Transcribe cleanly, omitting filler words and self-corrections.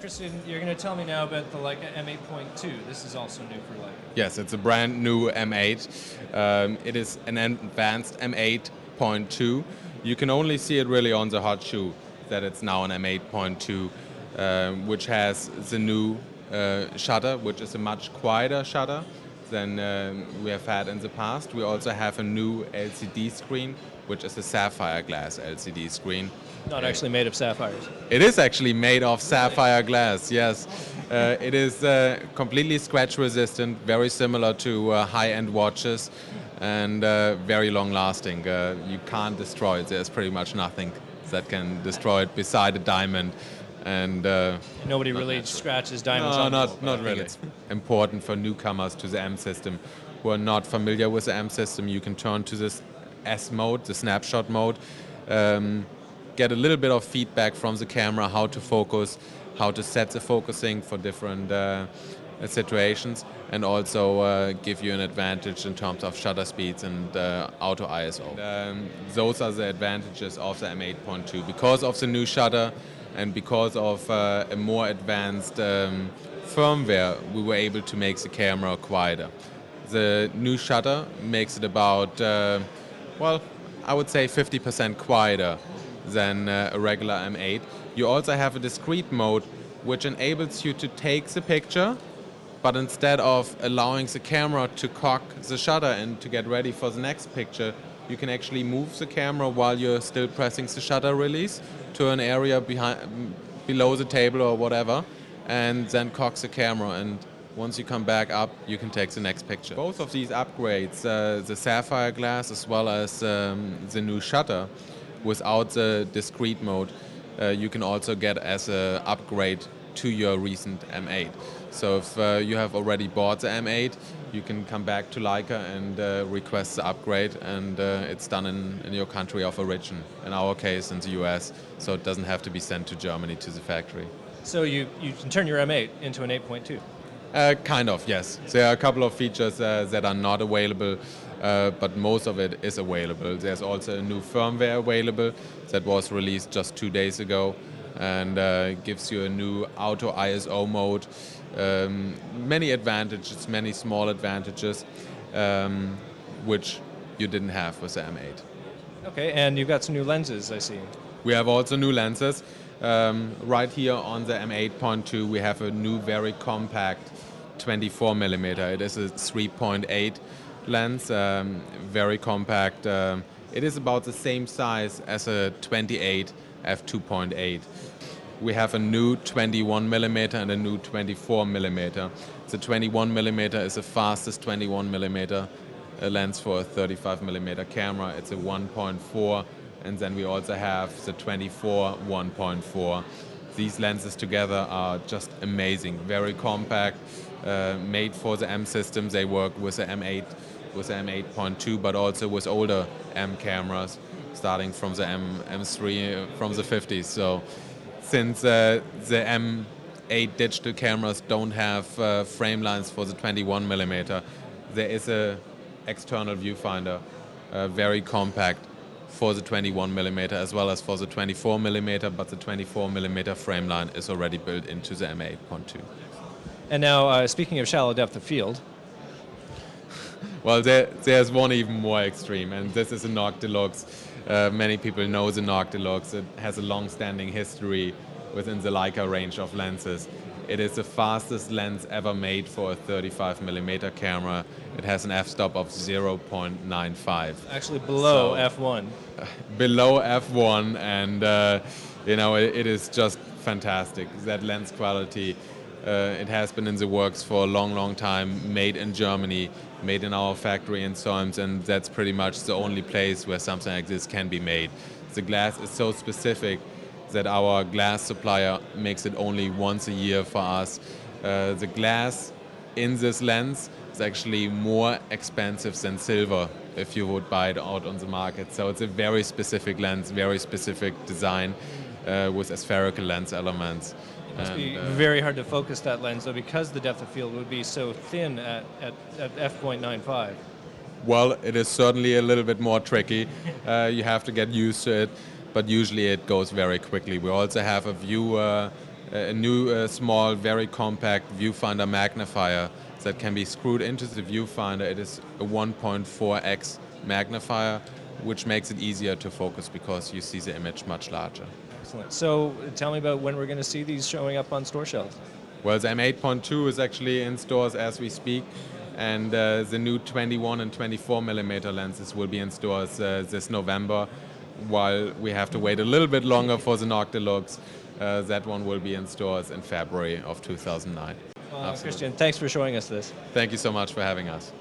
Christian, you're going to tell me now about the Leica M8.2. This is also new for Leica. Yes, it's a brand new M8. It is an advanced M8.2. You can only see it really on the hot shoe that it's now an M8.2, which has the new shutter, which is a much quieter shutter than we have had in the past. We also have a new LCD screen, which is a Sapphire Glass Lcd screen. Not actually made of sapphires. It is actually made of sapphire glass, yes. It is completely scratch resistant, very similar to high-end watches, and very long lasting. You can't destroy it. There's pretty much nothing that can destroy it beside a diamond. And nobody really scratches diamonds no, on not really. It's important for newcomers to the M system who are not familiar with the M system. You can turn to this S mode, the Snapshot Mode, get a little bit of feedback from the camera, how to focus, how to set the focusing for different situations, and also give you an advantage in terms of shutter speeds and auto ISO. Those are the advantages of the M8.2. Because of the new shutter and because of a more advanced firmware, we were able to make the camera quieter. The new shutter makes it about, well, I would say 50% quieter than a regular M8. You also have a discrete mode which enables you to take the picture, but instead of allowing the camera to cock the shutter and to get ready for the next picture, you can actually move the camera while you're still pressing the shutter release to an area below the table or whatever, and then cock the camera, and once you come back up, you can take the next picture. Both of these upgrades, the sapphire glass as well as the new shutter, without the discrete mode, you can also get as an upgrade to your recent M8. So if you have already bought the M8, you can come back to Leica and request the upgrade, and it's done in your country of origin, in our case in the US, so it doesn't have to be sent to Germany to the factory. So you can turn your M8 into an 8.2? Kind of, yes. There are a couple of features that are not available, but most of it is available. There's also a new firmware available that was released just 2 days ago, and gives you a new auto ISO mode. Many advantages, many small advantages, which you didn't have with the M8. Okay, and you've got some new lenses, I see. We have also new lenses. Right here on the M8.2 we have a new very compact 24mm. It is a 3.8 lens, very compact. It is about the same size as a 28 f2.8. We have a new 21mm and a new 24mm. The 21mm is the fastest 21mm lens for a 35mm camera. It's a 1.4, and then we also have the 24 1.4. These lenses together are just amazing, very compact, made for the M system. They work with the M8, with the M8.2, but also with older M cameras, starting from the M3 from the 50s. So since the M8 digital cameras don't have frame lines for the 21mm, there is a external viewfinder, very compact, for the 21mm as well as for the 24mm, but the 24mm frame line is already built into the M8.2. And now, speaking of shallow depth of field. Well, there's one even more extreme, and this is a Noctilux. Many people know the Noctilux. It has a long-standing history within the Leica range of lenses. It is the fastest lens ever made for a 35mm camera. It has an f-stop of 0.95. Actually below f1. Below f1, and you know, it is just fantastic. That lens quality, it has been in the works for a long time, made in Germany, made in our factory in Solms, and that's pretty much the only place where something like this can be made. The glass is so specific that our glass supplier makes it only once a year for us. The glass in this lens is actually more expensive than silver if you would buy it out on the market. So it's a very specific lens, very specific design with spherical lens elements. It must be very hard to focus that lens though, because the depth of field would be so thin at f.95. Well, it is certainly a little bit more tricky. You have to get used to it, but usually it goes very quickly. We also have a viewer a new small, very compact viewfinder magnifier that can be screwed into the viewfinder. It is a 1.4x magnifier, which makes it easier to focus because you see the image much larger. Excellent. So tell me about when we're going to see these showing up on store shelves. Well, the M8.2 is actually in stores as we speak, and the new 21 and 24 millimeter lenses will be in stores this November, while we have to wait a little bit longer for the Noctilux. That one will be in stores in February of 2009. Christian, thanks for showing us this. Thank you so much for having us.